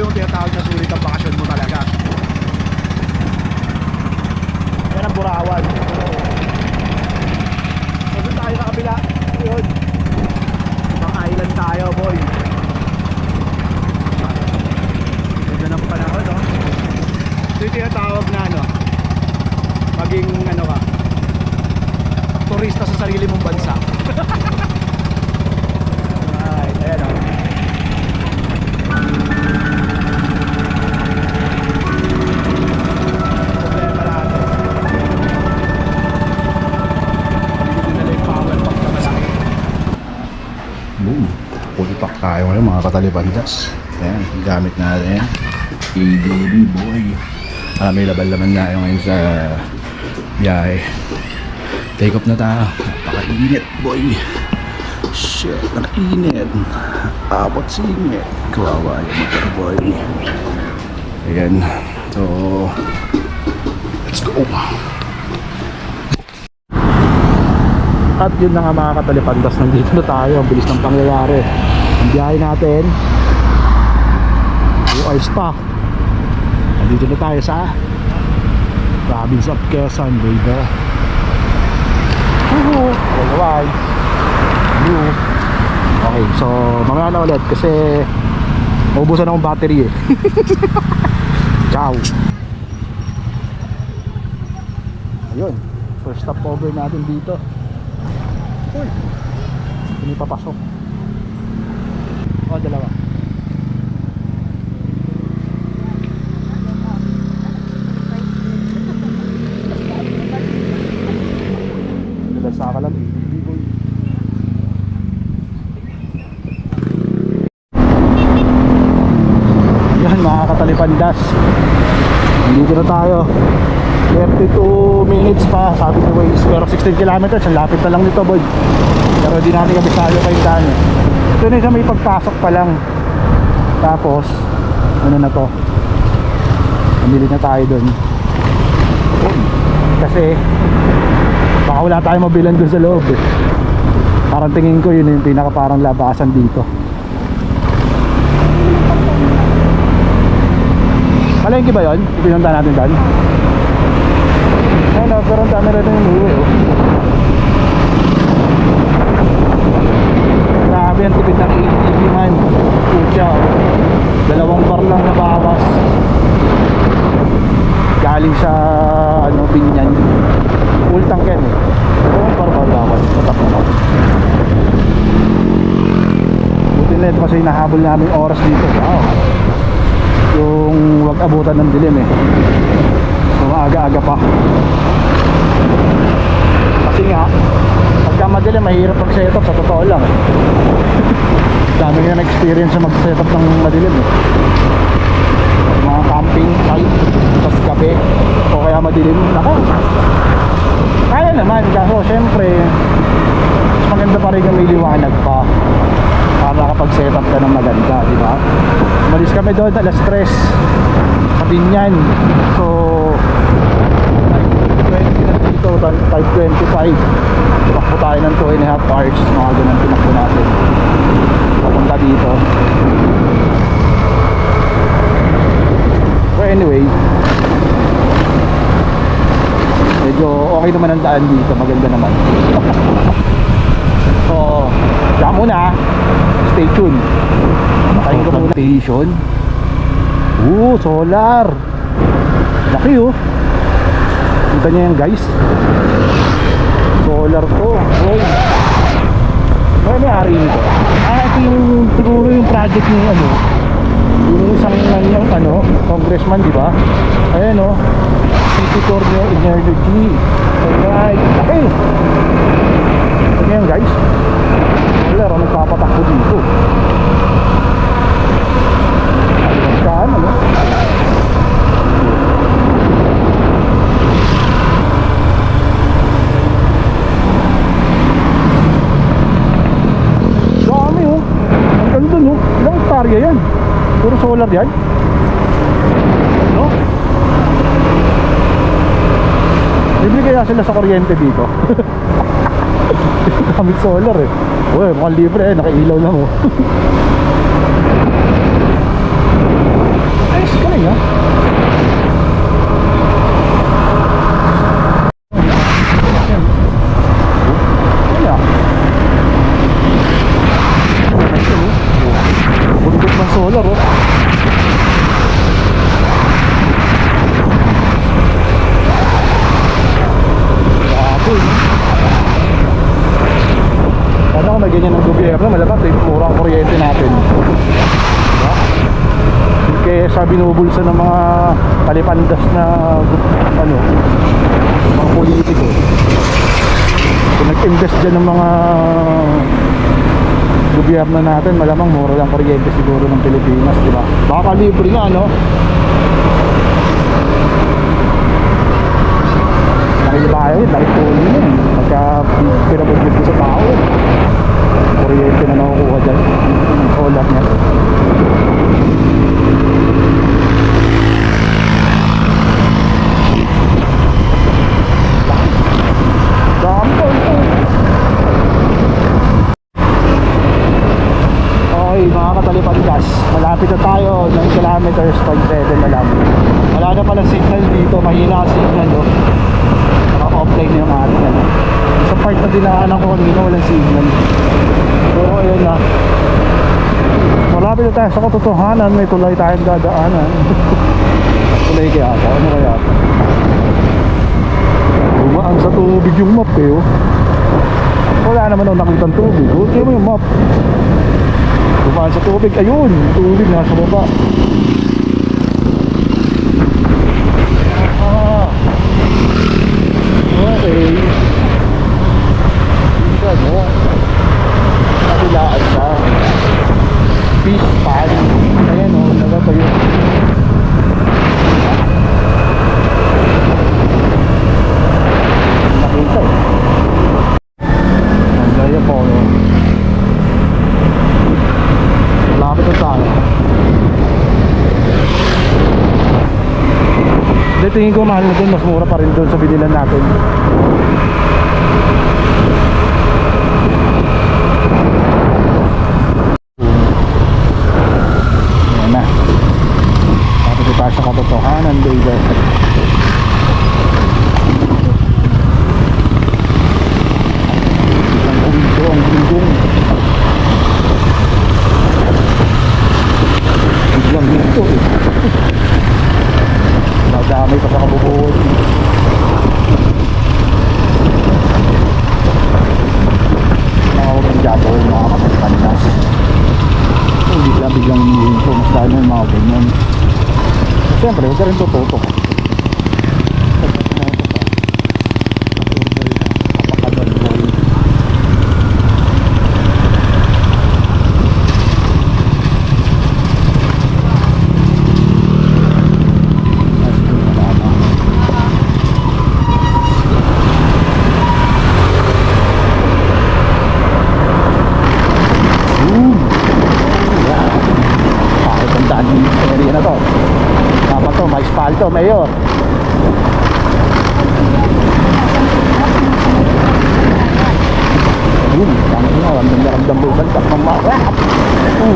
yung tinatawag na sulit ang bakasyon mo talaga. Yan ang Burawan. Pagod tayo sa kabila. Yun. Ibang island tayo, boy. Ganda ng panahon, no? Ito yung tinatawag na ano, maging ano ka, turista sa sarili mong bansa. Alright, ayan o. Problema natin. Hindi nila yung power pag na malaki. Boom! Pulipak tayo ngayon mga katalibandas. Ayan, gamit natin ADB boy. May laban-laman na yung ngayon sa biyahe. Take off na tayo. Napaka-init boy. Shit, naka-init. Abot singit. Kawawa yung mga boy. Ayan. So, let's go. At yun na nga mga katalipandas. Nandito na tayo. Ang bilis ng pangyayari. Ang biyahe natin 2 hours pa. Nandito na tayo sa province of Quezon, baby. Alright. Okay, so mamaya na ulit kasi maubusan akong battery eh. Ciao. Ayun, first stop over natin dito. Uy, hindi papasok. O, dalawa. Saka lang boy. Yan mga katalipandas, dito na tayo. 32 minutes pa sabi ni Waze, pero 16 kilometers ang lapit na lang nito boy. Pero di natin kabisado kayo daan eh. Ito na siya, may pagpasok pa lang. Tapos ano na to, namili na tayo dun kasi baka wala tayong mabilan doon sa loob eh. Parang tingin ko yun yung pinaka parang labasan dito. Palengke ba yun? Pinunta natin doon? Ayun o, pero ang dami rin yung uwi oh. Grabe ang tipid ng ATV man. Pucha oh. 2 bar lang na bawas. Galing sa ano, Binyan. Full tank yan eh. Pero parang bawas. Matap na. Buti na ito kasi nahabol namin oras dito. Wow. Yung wag abutan ng dilim eh. So maaga-aga pa. Kasi nga pagka madilim mahirap mag-setup sa totoo lang eh. Dami nga na-experience sa mag-setup ng madilim eh. Mga camping site sa gabi o kaya madilim. Nako, kaya naman, kaso syempre mas maganda pa rin yung may liwanag pa para kapag set up ka ng maganda, di ba? Umalis kami doon alas 3 sa Binyan. So 5:20 na dito, 5:25. Takbo tayo ng 2.5 hours. Mga ganun tinakbo natin papunta dito. But anyway, medyo okay naman ang daan dito, maganda naman. So, diyan muna, stay tuned. Makain ko muna station. Solar. Laki oh. Kita niyo yan guys. Solar to. Oy. Ano may-ari nito? Ito yung siguro yung project ni ano, yung isang yung ano, congressman, di ba? Ayan oh. City Corneo Energy. Alright. Okay. Ayan guys. Wala rin nagpapatakbo dito. Saan ano? Dami oh. Ang ganda no. Ilang hektarya yan? Puro solar yan? No? Bibili kaya sila sa kuryente dito? Gamit solar eh. Uy, mukhang libre eh, nakailaw lang oh. color, oh. Grabe, no? Sana kung may ganyan ng gobyerno, malamang mura ang kuryente natin. Diba? Kesa binubulsa ng mga palipandas na ano, mga politiko. Kung nag-invest dyan ng mga gobyerno natin, malamang mura lang kuryente siguro ng Pilipinas, di ba? Baka libre na, no? Dahil tayo, dahil tuloy na eh. Pagka pinabudget ko sa tao, kuryente na nakukuha dyan. Solar niya. Okay, mga katalipandas, malapit na tayo, 9 kilometers, 0.7 na lang. Wala na palang signal dito, mahina ang signal, no? Naka-offline yung ating, ano. Sa part na dinaanan ko kanina, walang signal. Pero ayun na, malapit na tayo sa katotohanan, may tulay tayong dadaanan. Tulay kaya ito, ano kaya ito? Bumaan sa tubig yung map, eh, oh. Wala naman ako nakitang tubig, oh. Kaya mo yung map. Bumaan sa tubig, ayun, tubig nasa baba. Okay. Isa, no? Kabilaan siya. Fish pan. Ayan, o, nagatayo. Nakita, eh. Ang gaya po, no? Malapit na tayo. Hindi, tingin ko mahal na dun, mas mura pa rin dun sa binilan natin. Ayan na. Tapos tayo sa katotohanan, baby. Ang uwing ang gunggong. Biglang dito, eh. Nadamay pa sa kabubuhod. Nakawag ang jato yung mga kapatpandas. Hindi lang biglang hinihinto. Mas dahil yung mga ganyan. Siyempre, huwag ka rin tututok. Kapakadal boy. Area na to. Dapat to, may espalto, mayor. Tangin na, ramdam mo bantak ng marap. Uy.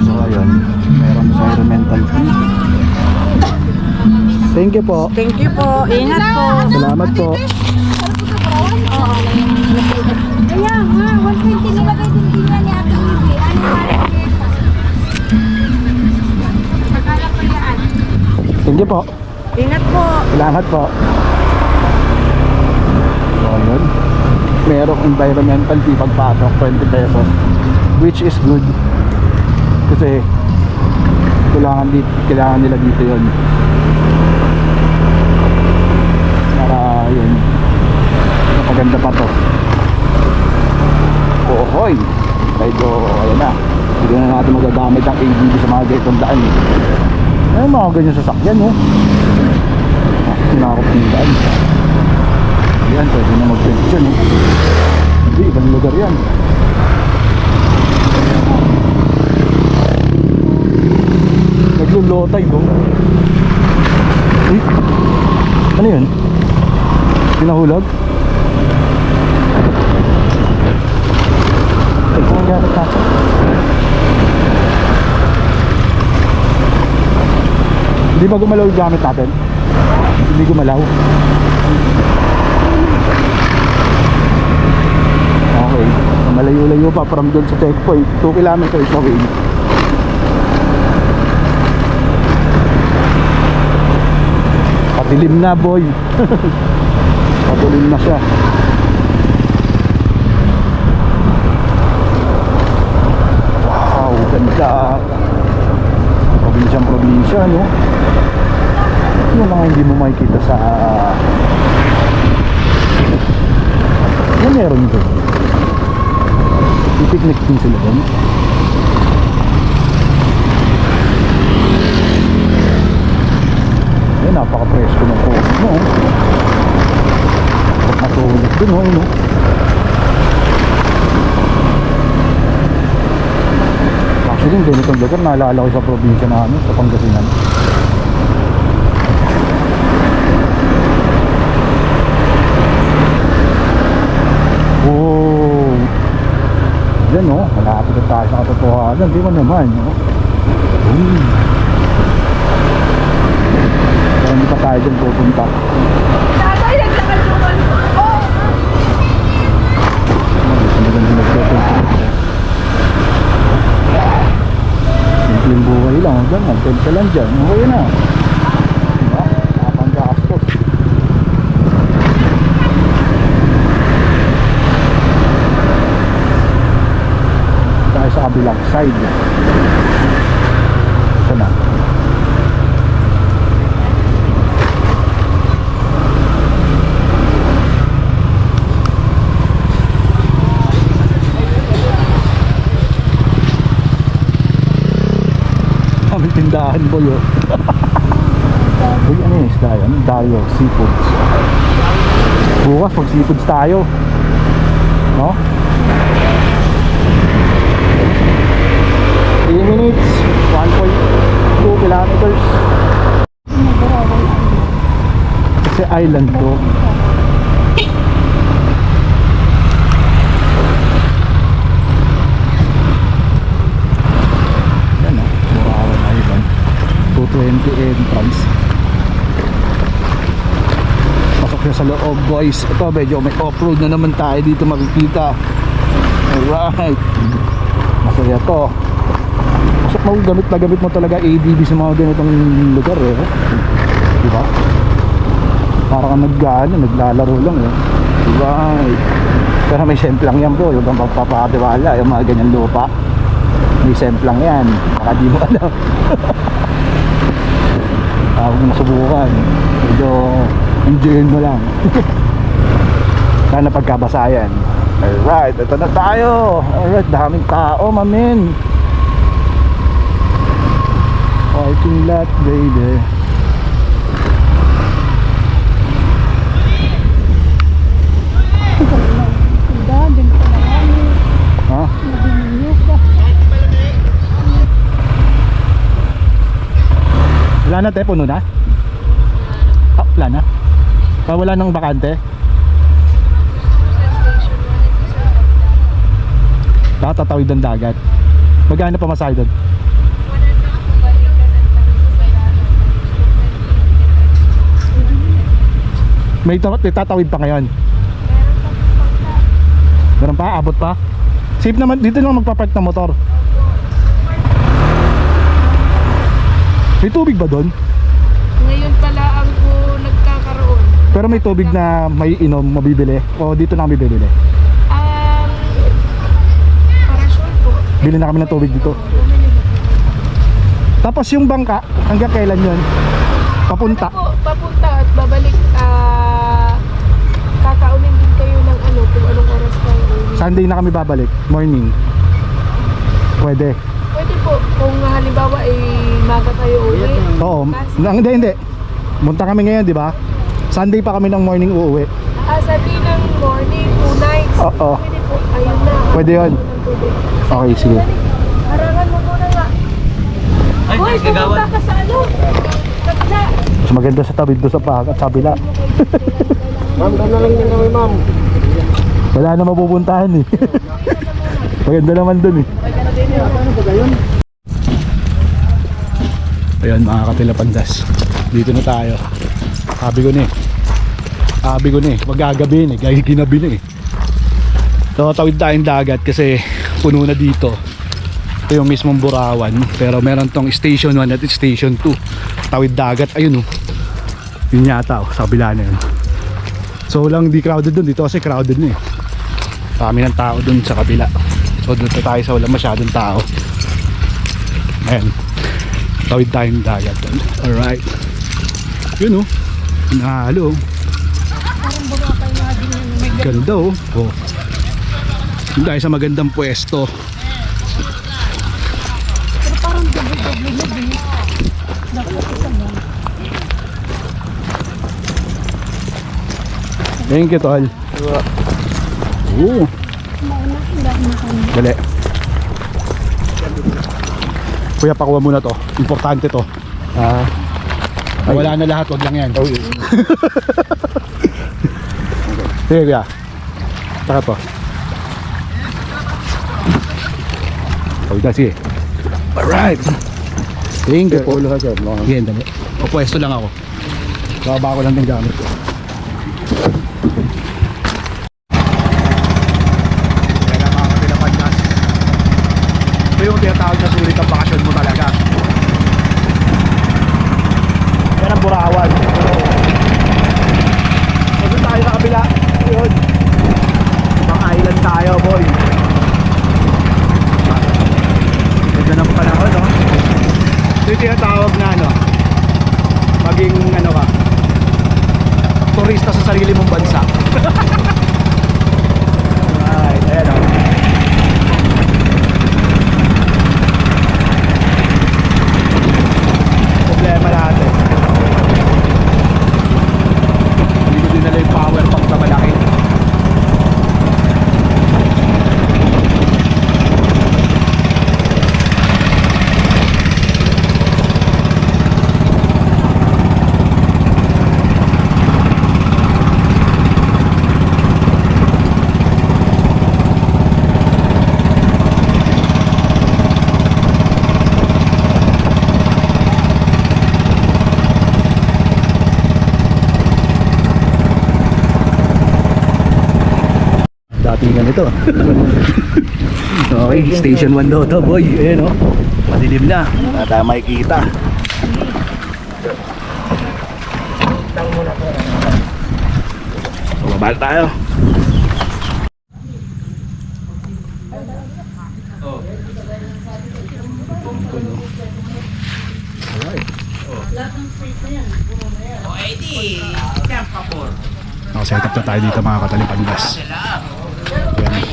So ayun, meron environmental fee. Thank you po. Thank you po. Ingat po. Salamat po. Kaya nga, 120 nilagay din din yan ni Ate Ibi. Ano parang pyesa? Akala ko yan. Thank you po. Ingat po. Salamat po. So yun, merong environmental fee pagpasok, 20 pesos. Which is good. Kasi kailangan nila dito yun. Para yun, napaganda pa to. Hoy, medyo ayan na, hindi na natin magagamit ang ADB sa mga ganitong daan. Ay, mga ganyan sasakyan, no? Sinakop yung daan. Yan, pwede na mag-print dyan, no? Hindi, ibang lugar yan. Naglulotay, no? Uy, ano yun? Pinahulog? Ay, kung nangyari ka. Di ba gumalaw yung gamit natin? Hindi gumalaw. Okay. Malayo-layo pa from doon sa checkpoint. 2 kilometers away. Patilim na, boy. Patilim na siya. Wow, ganda. Probinsya, no? Yung mga hindi mo makikita sa yan meron ito. Pipiknik din sila doon. Yan, napaka-presko ng coffee mo. Huwag matulog dun, no? Actually, yung ganitong lugar naalala ko sa probinsya namin, sa Pangasinan. Wow! Yan, no? Malapit na tayo sa katotohanan. Di ba naman, no? Kaya hindi pa tayo dyan pupunta. Tatay, naglakad yung ano. Oh! Simpleng buhay lang, hanggang mag-tent ka lang dyan. Okay na. Diba? Nakapanggastos. Tayo sa kabilang side. Ito na. Aming tindahan, boy, oh. Boy, ano yung isda yan? Dayo, seafoods. Bukas pag seafoods tayo, no? 3 minutes, 1.2 kilometers. Kasi island to. Yan, no? Burawan Island. 220 entrance. Pasok siya sa loob, boys. Ito, medyo may off-road na naman tayo dito makikita. Alright. Masaya to. Pasok mo, gamit na gamit mo talaga ADB sa mga ganitong lugar, eh. Diba? Para kang naglalaro lang, eh. Right. Pero may semplang yan, bro. Yung pagpapakatiwala, yung mga ganyan lupa. May semplang yan. Baka di mo alam. Huwag mo subukan. Medyo enjoyin mo lang. Sana pagkabasayan. Alright, ito na tayo. Alright, daming tao, mamin. Parking lot, baby. Ha? Wala na, te, puno na? Ah, wala na? Ah, wala nang bakante? Tatawid ng dagat. Magkano pa masahe doon? May tatawid pa ngayon? Meron pa? Abot pa? Safe naman, dito lang magpapark ng motor. May tubig ba doon? Ngayon pala ako nagkakaroon. Pero may tubig na may inom, mabibili? O dito na kami bibili? Para sure po. Bili na kami ng tubig dito. Tapos yung bangka, hanggang kailan yun? Papunta? Papunta at babalik. Kakaunin din kayo ng ano, kung anong oras kayo uwi. Sunday na kami babalik, morning. Pwede. Pwede po, kung halimbawa maga kayo uwi. Oo, hindi. Munta kami ngayon, di ba? Sunday pa kami ng morning uuwi. Sunday ng morning, 2 nights. Oo. Pwede po, ayun na. Pwede yun. Okay, sige. Harangan mo muna nga. Ay, hoy, pumunta ka sa ano? Kabila. Mas maganda sa tawid doon sa pakat, sa kabila. Ma'am, doon na lang din kami, ma'am. Wala na mapupuntahan, eh. Maganda naman doon, eh. Ayan mga katilapandas, dito na tayo. Sabi ko na eh, magagabi na eh, ginabi na eh. Tatawid tayong dagat kasi puno na dito. Ito yung mismong Burawan, pero meron tong station 1 at station 2. Tawid dagat, ayun oh. Yun yata oh, sa kabila na yun. So lang di crowded dun, dito kasi crowded na eh. Kami ng tao dun sa kabila. So dito tayo sa wala masyadong tao. Ayan, tawid tayong dagat dun. Alright. Yun oh, nahalo oh. Ganda oh. Oh. Yun tayo sa magandang pwesto. Thank you, tol. Oo. Dali. Kuya, pakuha muna to. Importante to. Wala na lahat, wag lang yan. Sige, kuya. Saka to. Sige. Alright. Thank you po. Sige, dali. O pwesto lang ako. Bababa ko lang ng gamit ko. Ito yung tinatawag na sulit ang bakasyon mo talaga. Yan ang Burawan. Pagod tayo sa kabila. Yun. Ibang island tayo, boy. Ganda ng panahon, no? Ito yung tinatawag na ano, maging ano ka, turista sa sarili mong bansa. Alright, ayan o. Problema natin, hindi ko dinala yung power bank na malaki. Datingan ito. Okay, station 1 daw to, boy. Ayan o, madilim na, wala tayo makikita. So, babal tayo. Alright. Nakaset up na tayo dito mga katalipandas. Yan.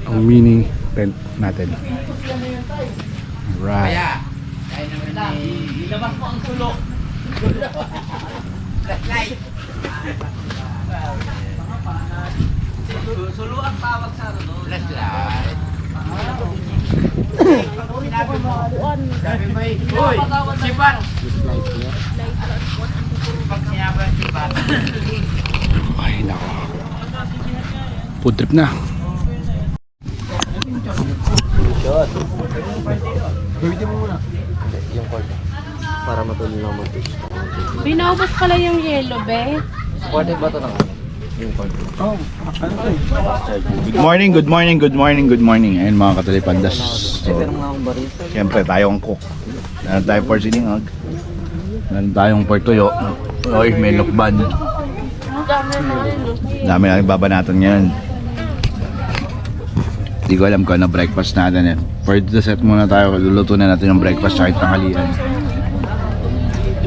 Ang mini tent natin. Right. Ilabas mo ang sulo. Flashlight. Sulo ang tawag sa ano? Flashlight. Sabi mo eh, uy, sipat. Pag sinabi ang sipat. Ay, nako. Food trip na. Gawin mo muna. Yung cord. Para matulong na mag-touch. Binaubos pala yung yellow, be. Pwede ba ito na? Yung cord. Oh, ano to eh? Good morning, good morning, good morning, good morning. Ayun mga katalipandas. So, siyempre tayo ang cook. Meron tayong pork siningag. Meron tayong pork tuyo. Oy, may lukban. Dami natin babanatan ngayon. Hindi ko alam kung ano breakfast natin eh. For the set muna tayo, luluto na natin yung breakfast tsaka yung tanghalian.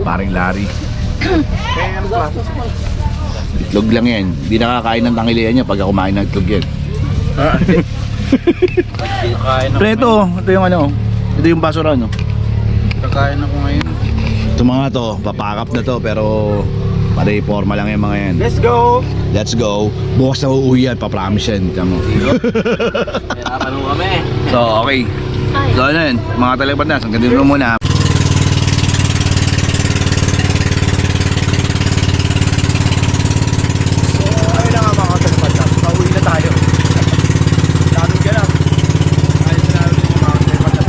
Paring Larry. Itlog lang yan. Hindi nakakain ng tanghalian niya pag kumain ng itlog yan. Pero ito yung ano, ito yung basura no. Kakain ako ngayon. Ito mga to, papakap na to pero pare forma lang yung mga yan. Let's go! Let's go. Bukas na uuwi yan, papromise yan. Kamo. Hirapan mo kami. So, okay. So, ano yun? Mga talagbanda, hanggang dito muna. So, ayun na nga mga talagbanda. Pauwi na tayo. Daming ganap. Ayos na namin yung mga talagbanda.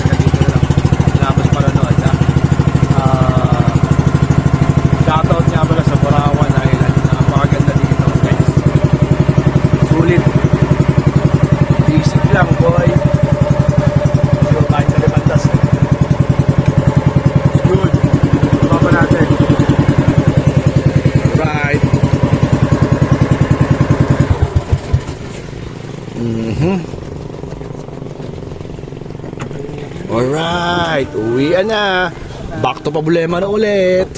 Alright, uwian na. Back to problema na ulit.